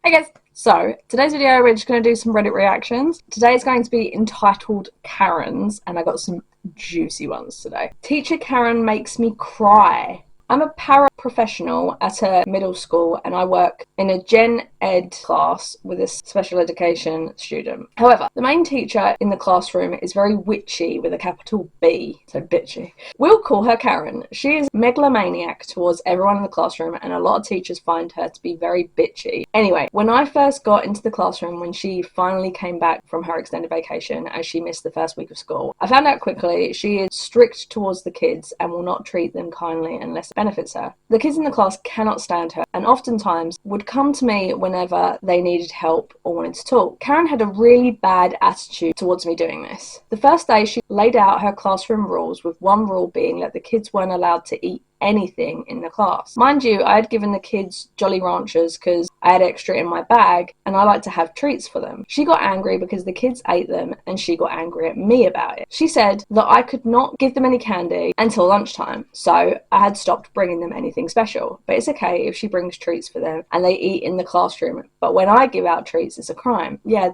Hey guys! So, today's video we're just going to do some Reddit reactions. Today is going to be entitled Karens, and I got some juicy ones today. Teacher Karen makes me cry. I'm a paraprofessional at a middle school and I work in a gen ed class with a special education student. However, the main teacher in the classroom is very witchy with a capital B, so bitchy. We'll call her Karen. She is megalomaniac towards everyone in the classroom and a lot of teachers find her to be very bitchy. Anyway, when I first got into the classroom when she finally came back from her extended vacation as she missed the first week of school, I found out quickly she is strict towards the kids and will not treat them kindly unless it benefits her. The kids in the class cannot stand her and oftentimes would come to me whenever they needed help or wanted to talk. Karen had a really bad attitude towards me doing this. The first day she laid out her classroom rules, with one rule being that the kids weren't allowed to eat anything in the class. Mind you, I had given the kids Jolly Ranchers because I had extra in my bag and I like to have treats for them. She got angry because the kids ate them and she got angry at me about it. She said that I could not give them any candy until lunchtime, so I had stopped bringing them anything special. But it's okay if she brings treats for them and they eat in the classroom, but when I give out treats it's a crime. Yeah,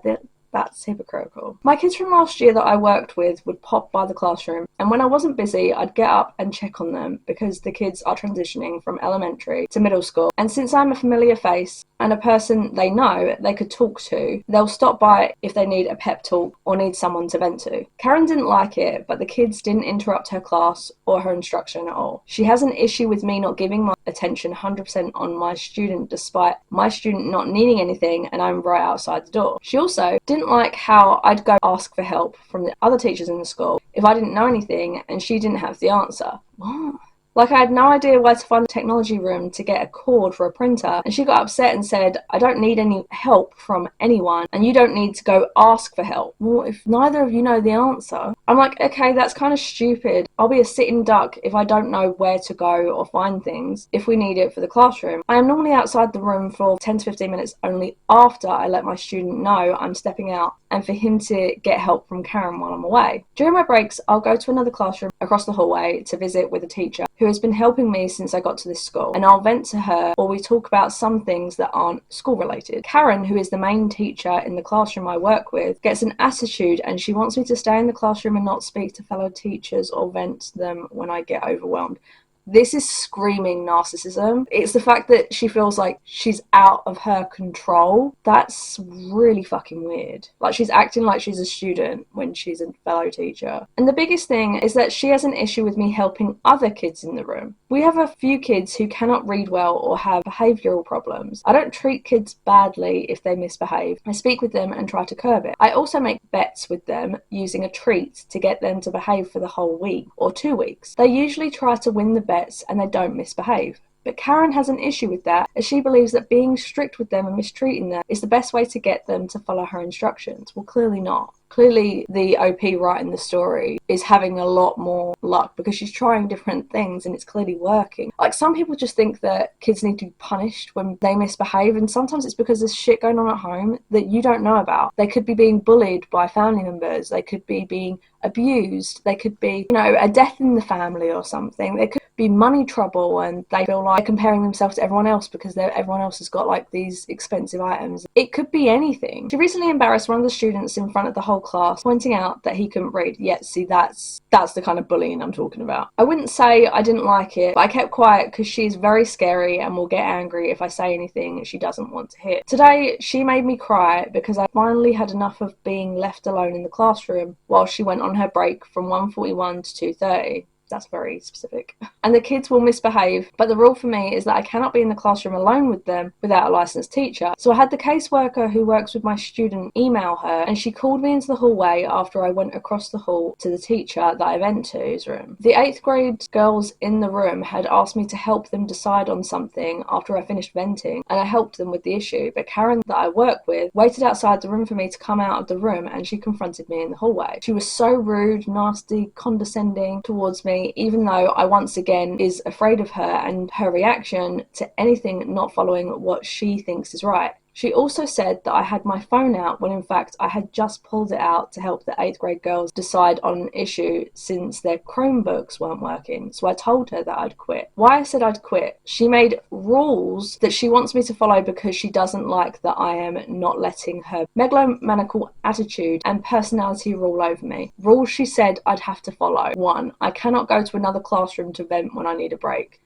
that's hypocritical. My kids from last year that I worked with would pop by the classroom, and when I wasn't busy, I'd get up and check on them because the kids are transitioning from elementary to middle school. And since I'm a familiar face and a person they know they could talk to, they'll stop by if they need a pep talk or need someone to vent to. Karen didn't like it, but the kids didn't interrupt her class or her instruction at all. She has an issue with me not giving my attention 100% on my student despite my student not needing anything and I'm right outside the door. She also didn't like how I'd go ask for help from the other teachers in the school if I didn't know anything and she didn't have the answer. What? Like, I had no idea where to find the technology room to get a cord for a printer, and she got upset and said, I don't need any help from anyone, and you don't need to go ask for help. Well, if neither of you know the answer, I'm like, okay, that's kind of stupid. I'll be a sitting duck if I don't know where to go or find things if we need it for the classroom. I am normally outside the room for 10 to 15 minutes only after I let my student know I'm stepping out and for him to get help from Karen while I'm away. During my breaks, I'll go to another classroom across the hallway to visit with a teacher who has been helping me since I got to this school, and I'll vent to her or we talk about some things that aren't school related. Karen, who is the main teacher in the classroom I work with, gets an attitude and she wants me to stay in the classroom and not speak to fellow teachers or vent to them when I get overwhelmed. This is screaming narcissism. It's the fact that she feels like she's out of her control. That's really fucking weird. Like, she's acting like she's a student when she's a fellow teacher. And the biggest thing is that she has an issue with me helping other kids in the room. We have a few kids who cannot read well or have behavioural problems. I don't treat kids badly if they misbehave. I speak with them and try to curb it. I also make bets with them using a treat to get them to behave for the whole week or 2 weeks. They usually try to win the bet and they don't misbehave. But Karen has an issue with that, as she believes that being strict with them and mistreating them is the best way to get them to follow her instructions. Well, clearly not. Clearly the OP writing the story is having a lot more luck because she's trying different things and it's clearly working. Like, some people just think that kids need to be punished when they misbehave, and sometimes it's because there's shit going on at home that you don't know about. They could be being bullied by family members, they could be being abused, they could be, a death in the family or something. They could be money trouble and they feel like comparing themselves to everyone else because everyone else has got like these expensive items. It could be anything. She recently embarrassed one of the students in front of the whole class, pointing out that he couldn't read. Yet, see, that's the kind of bullying I'm talking about. I wouldn't say I didn't like it, but I kept quiet because she's very scary and will get angry if I say anything she doesn't want to hear. Today, she made me cry because I finally had enough of being left alone in the classroom while she went on her break from 1:41 to 2:30. That's very specific. And the kids will misbehave, but the rule for me is that I cannot be in the classroom alone with them without a licensed teacher. So I had the caseworker who works with my student email her, and she called me into the hallway after I went across the hall to the teacher that I went to's room. The 8th grade girls in the room had asked me to help them decide on something after I finished venting, and I helped them with the issue, but Karen, that I work with, waited outside the room for me to come out of the room, and she confronted me in the hallway. She was so rude, nasty, condescending towards me, even though I once again is afraid of her and her reaction to anything not following what she thinks is right. She also said that I had my phone out when in fact I had just pulled it out to help the 8th grade girls decide on an issue since their Chromebooks weren't working. So I told her that I'd quit. Why I said I'd quit? She made rules that she wants me to follow because she doesn't like that I am not letting her megalomaniacal attitude and personality rule over me. Rules she said I'd have to follow. 1. I cannot go to another classroom to vent when I need a break.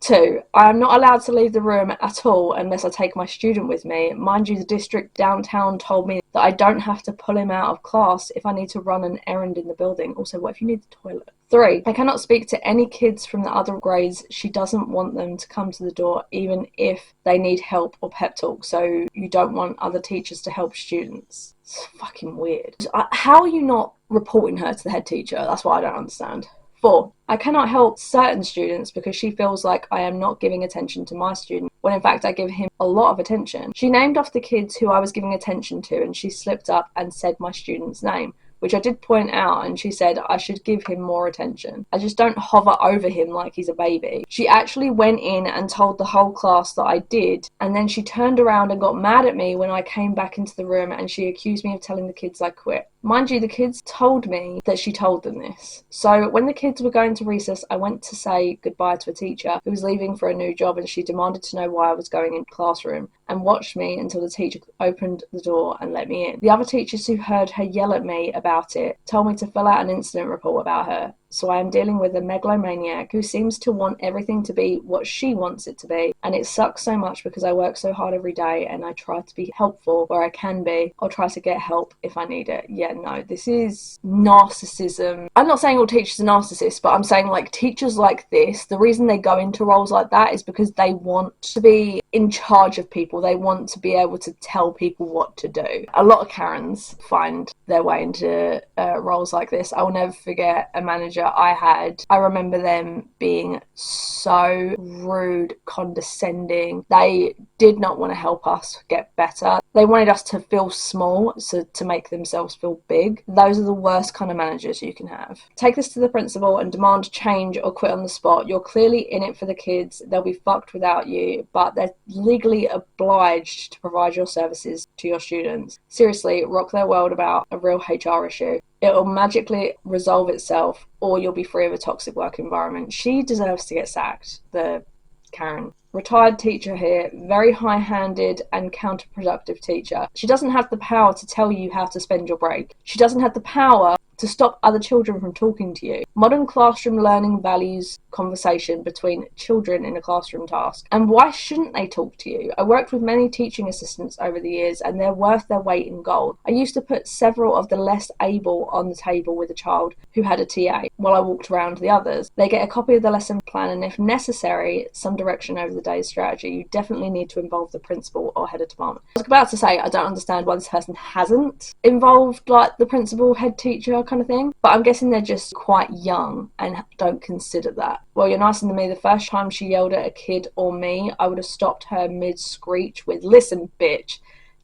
2. I am not allowed to leave the room at all unless I take my student with me. Mind you, the district downtown told me that I don't have to pull him out of class if I need to run an errand in the building. Also, what if you need the toilet? 3. I cannot speak to any kids from the other grades. She doesn't want them to come to the door even if they need help or pep talk, so you don't want other teachers to help students. It's fucking weird. How are you not reporting her to the head teacher? That's what I don't understand. 4. I cannot help certain students because she feels like I am not giving attention to my student, when in fact I give him a lot of attention. She named off the kids who I was giving attention to, and she slipped up and said my student's name, which I did point out, and she said I should give him more attention. I just don't hover over him like he's a baby. She actually went in and told the whole class that I did, and then she turned around and got mad at me when I came back into the room, and she accused me of telling the kids I quit. Mind you, the kids told me that she told them this. So when the kids were going to recess, I went to say goodbye to a teacher who was leaving for a new job, and she demanded to know why I was going in the classroom and watched me until the teacher opened the door and let me in. The other teachers who heard her yell at me about it told me to fill out an incident report about her. So I am dealing with a megalomaniac who seems to want everything to be what she wants it to be, and it sucks so much because I work so hard every day and I try to be helpful where I can be, or try to get help if I need it. Yeah, no, this is narcissism. I'm not saying all teachers are narcissists, but I'm saying like teachers like this, the reason they go into roles like that is because they want to be in charge of people. They want to be able to tell people what to do. A lot of Karens find their way into roles like this. I will never forget a manager I had. I remember them being so rude, condescending. They did not want to help us get better. They wanted us to feel small, so to make themselves feel big. Those are the worst kind of managers you can have. Take this to the principal and demand change or quit on the spot. You're clearly in it for the kids. They'll be fucked without you, but they're legally obliged to provide your services to your students. Seriously, rock their world about a real HR issue. It'll magically resolve itself, or you'll be free of a toxic work environment. She deserves to get sacked, the Karen. Retired teacher here, very high-handed and counterproductive teacher. She doesn't have the power to tell you how to spend your break. She doesn't have the power to stop other children from talking to you. Modern classroom learning values conversation between children in a classroom task. And why shouldn't they talk to you? I worked with many teaching assistants over the years, and they're worth their weight in gold. I used to put several of the less able on the table with a child who had a TA while I walked around the others. They get a copy of the lesson plan, and if necessary, some direction over the day's strategy. You definitely need to involve the principal or head of department. I was about to say I don't understand why this person hasn't involved like the principal, head teacher kind of thing, but I'm guessing they're just quite young and don't consider that. Well, you're nicer than me. The first time she yelled at a kid or me, I would have stopped her mid-screech with, "Listen, bitch,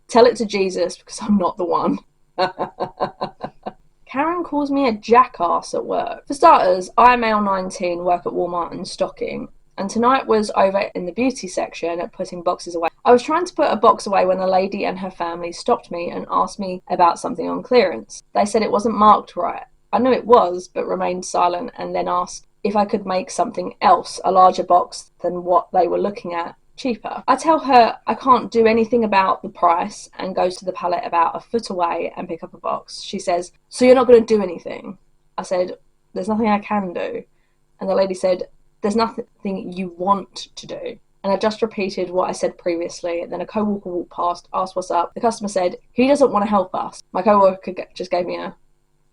tell it to Jesus because I'm not the one." Karen calls me a jackass at work. For starters, I, male 19, work at Walmart in stocking, and tonight was over in the beauty section at putting boxes away. I was trying to put a box away when a lady and her family stopped me and asked me about something on clearance. They said it wasn't marked right. I knew it was, but remained silent, and then asked if I could make something else, a larger box than what they were looking at, cheaper. I tell her I can't do anything about the price and goes to the pallet about a foot away and pick up a box. She says, "So you're not going to do anything?" I said, "There's nothing I can do." And the lady said, "There's nothing you want to do." And I just repeated what I said previously. Then a co-worker walked past, asked what's up. The customer said, "He doesn't want to help us." My co-worker just gave me a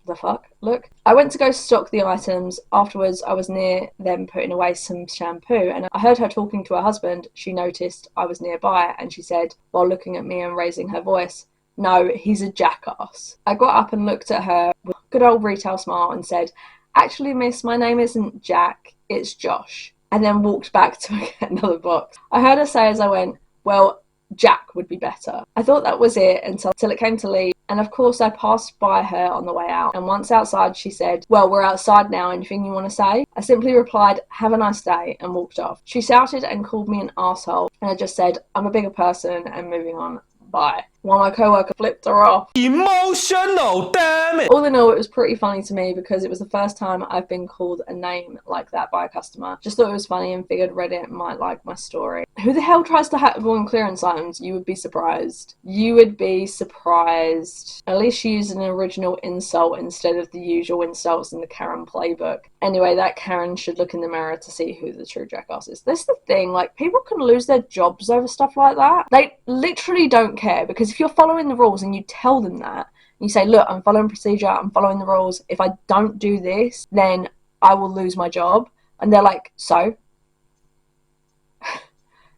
"the fuck" look. I went to go stock the items. Afterwards, I was near them putting away some shampoo, and I heard her talking to her husband. She noticed I was nearby, and she said, while looking at me and raising her voice, "No, he's a jackass." I got up and looked at her with a good old retail smile and said, "Actually, miss, my name isn't Jack, it's Josh." And then walked back to get another box. I heard her say as I went, "Well, Jack would be better. I thought that was it until it came to leave. And of course I passed by her on the way out. And once outside she said, well, we're outside now, anything you want to say? I simply replied, have a nice day, and walked off. She shouted and called me an asshole. And I just said, I'm a bigger person, and moving on. Bye. While my co-worker flipped her off. Emotional, damn it! All in all, it was pretty funny to me because it was the first time I've been called a name like that by a customer. Just thought it was funny and figured Reddit might like my story. Who the hell tries to hack on clearance items? You would be surprised. You would be surprised. At least she used an original insult instead of the usual insults in the Karen playbook. Anyway, that Karen should look in the mirror to see who the true jackass is. That's the thing, like, people can lose their jobs over stuff like that. They literally don't care, because if you're following the rules and you tell them that, you say, look, I'm following procedure, I'm following the rules, if I don't do this, then I will lose my job. And they're like, so?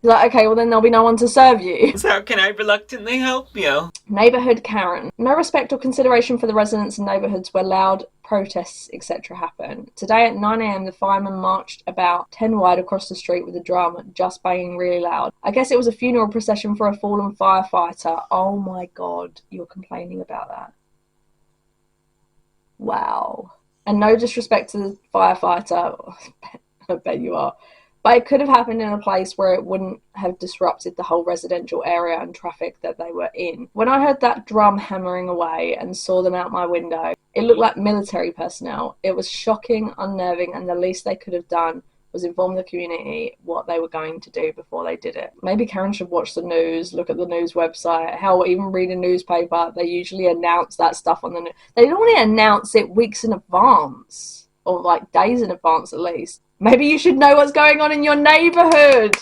You're like, okay, well then there'll be no one to serve you. So how can I reluctantly help you? Neighbourhood Karen. No respect or consideration for the residents in neighbourhoods where loud protests, etc. happen. Today at 9 a.m, the firemen marched about 10 wide across the street with a drum just banging really loud. I guess it was a funeral procession for a fallen firefighter. Oh my god, you're complaining about that. Wow. And no disrespect to the firefighter. I bet you are. But it could have happened in a place where it wouldn't have disrupted the whole residential area and traffic that they were in. When I heard that drum hammering away and saw them out my window, it looked like military personnel. It was shocking, unnerving, and the least they could have done was inform the community what they were going to do before they did it. Maybe Karen should watch the news, look at the news website, hell, even read a newspaper. They usually announce that stuff on the news. They normally announce it weeks in advance, or like days in advance at least. Maybe you should know what's going on in your neighbourhood.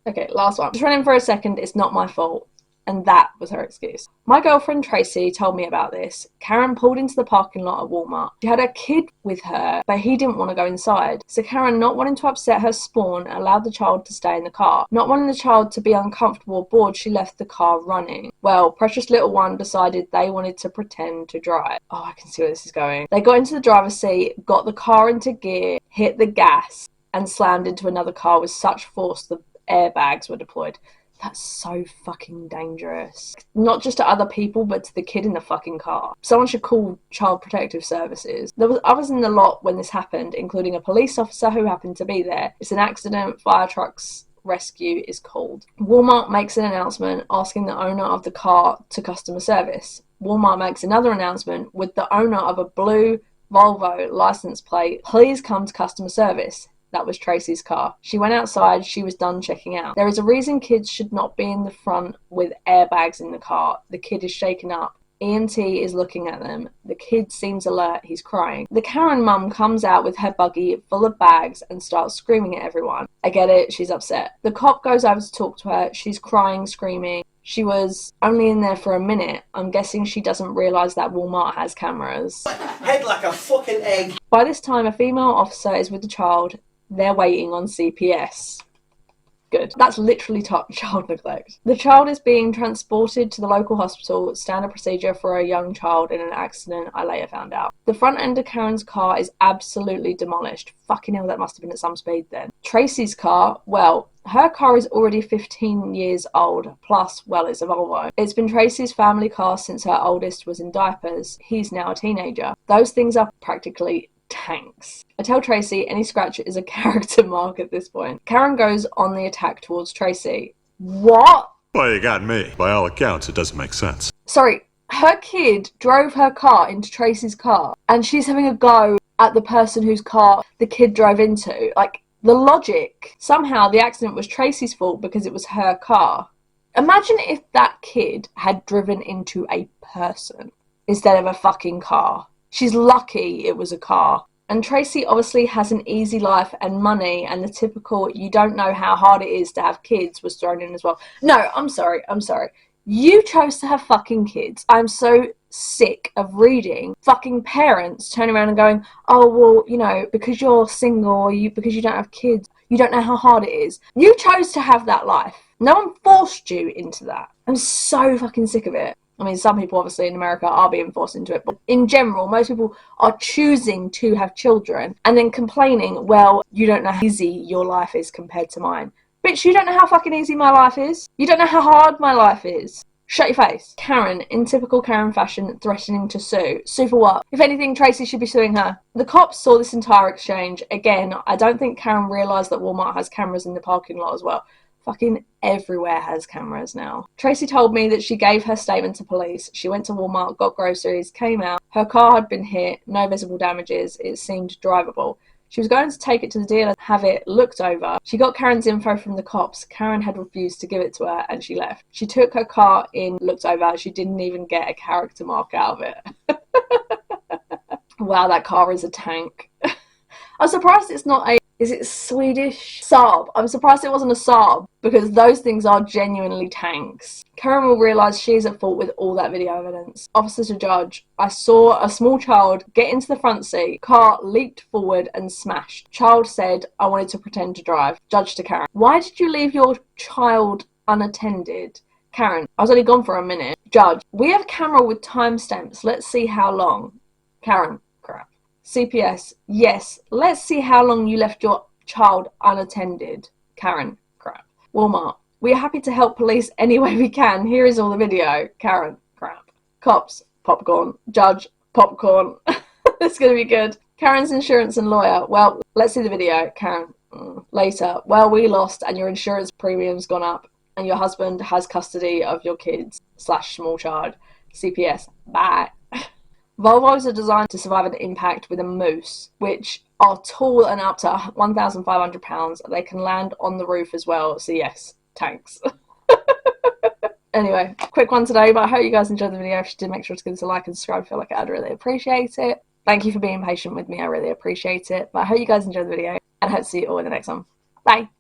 Okay, last one. Just running for a second, it's not my fault. And that was her excuse. My girlfriend Tracy told me about this. Karen pulled into the parking lot at Walmart. She had a kid with her, but he didn't want to go inside. So Karen, not wanting to upset her spawn, allowed the child to stay in the car. Not wanting the child to be uncomfortable or bored, she left the car running. Well, precious little one decided they wanted to pretend to drive. Oh, I can see where this is going. They got into the driver's seat, got the car into gear, hit the gas, and slammed into another car with such force the airbags were deployed. That's so fucking dangerous. Not just to other people, but to the kid in the fucking car. Someone should call Child Protective Services. There was others in the lot when this happened, including a police officer who happened to be there. It's an accident. Fire trucks rescue is called. Walmart makes an announcement asking the owner of the car to customer service. Walmart makes another announcement with the owner of a blue Volvo license plate, please come to customer service. That was Tracy's car. She went outside. She was done checking out. There is a reason kids should not be in the front with airbags in the car. The kid is shaken up. EMT is looking at them. The kid seems alert. He's crying. The Karen mum comes out with her buggy full of bags and starts screaming at everyone. I get it. She's upset. The cop goes over to talk to her. She's crying, screaming. She was only in there for a minute. I'm guessing she doesn't realise that Walmart has cameras. Head like a fucking egg. By this time, a female officer is with the child. They're waiting on CPS. Good. That's literally child neglect. The child is being transported to the local hospital, standard procedure for a young child in an accident, I later found out. The front end of Karen's car is absolutely demolished. Fucking hell, that must have been at some speed then. Tracy's car, well, her car is already 15 years old, plus, well, it's a Volvo. It's been Tracy's family car since her oldest was in diapers. He's now a teenager. Those things are practically tanks. I tell Tracy any scratch is a character mark at this point. Karen goes on the attack towards Tracy. What? Well, you got me. By all accounts, it doesn't make sense. Sorry, her kid drove her car into Tracy's car and she's having a go at the person whose car the kid drove into. Like, the logic. Somehow the accident was Tracy's fault because it was her car. Imagine if that kid had driven into a person instead of a fucking car. She's lucky it was a car. And Tracy obviously has an easy life and money, and the typical you don't know how hard it is to have kids was thrown in as well. No, I'm sorry. You chose to have fucking kids. I'm so sick of reading fucking parents turning around and going, oh, well, you know, because you're single or because you don't have kids, you don't know how hard it is. You chose to have that life. No one forced you into that. I'm so fucking sick of it. I mean, some people obviously in America are being forced into it, but in general, most people are choosing to have children and then complaining, well, you don't know how easy your life is compared to mine. Bitch, you don't know how fucking easy my life is. You don't know how hard my life is. Shut your face. Karen, in typical Karen fashion, threatening to sue. Sue for what? If anything, Tracy should be suing her. The cops saw this entire exchange. Again, I don't think Karen realised that Walmart has cameras in the parking lot as well. Fucking everywhere has cameras now. Tracy told me that she gave her statement to police. She went to Walmart, got groceries, came out. Her car had been hit, no visible damages. It seemed drivable. She was going to take it to the dealer, have it looked over. She got Karen's info from the cops. Karen had refused to give it to her and she left. She took her car in, looked over. She didn't even get a character mark out of it. Wow, that car is a tank. I'm surprised it's not a... Is it Swedish? Saab. I'm surprised it wasn't a Saab because those things are genuinely tanks. Karen will realise she is at fault with all that video evidence. Officer to judge, I saw a small child get into the front seat. Car leaped forward and smashed. Child said, I wanted to pretend to drive. Judge to Karen, why did you leave your child unattended? Karen, I was only gone for a minute. Judge, we have a camera with timestamps. Let's see how long. Karen, crap. CPS, yes, let's see how long you left your child unattended. Karen, crap. Walmart, we are happy to help police any way we can. Here is all the video. Karen, crap. Cops, popcorn. Judge, popcorn. It's going to be good. Karen's insurance and lawyer, well, let's see the video. Karen, later, well, we lost and your insurance premium's gone up and your husband has custody of your kids / small child. CPS, bye. Volvos are designed to survive an impact with a moose, which are tall and up to 1,500 pounds. They can land on the roof as well, so yes, tanks. Anyway, quick one today, but I hope you guys enjoyed the video. If you did, make sure to give us a like and subscribe. I feel like I'd really appreciate it. Thank you for being patient with me. I really appreciate it. But I hope you guys enjoyed the video, and I hope to see you all in the next one. Bye!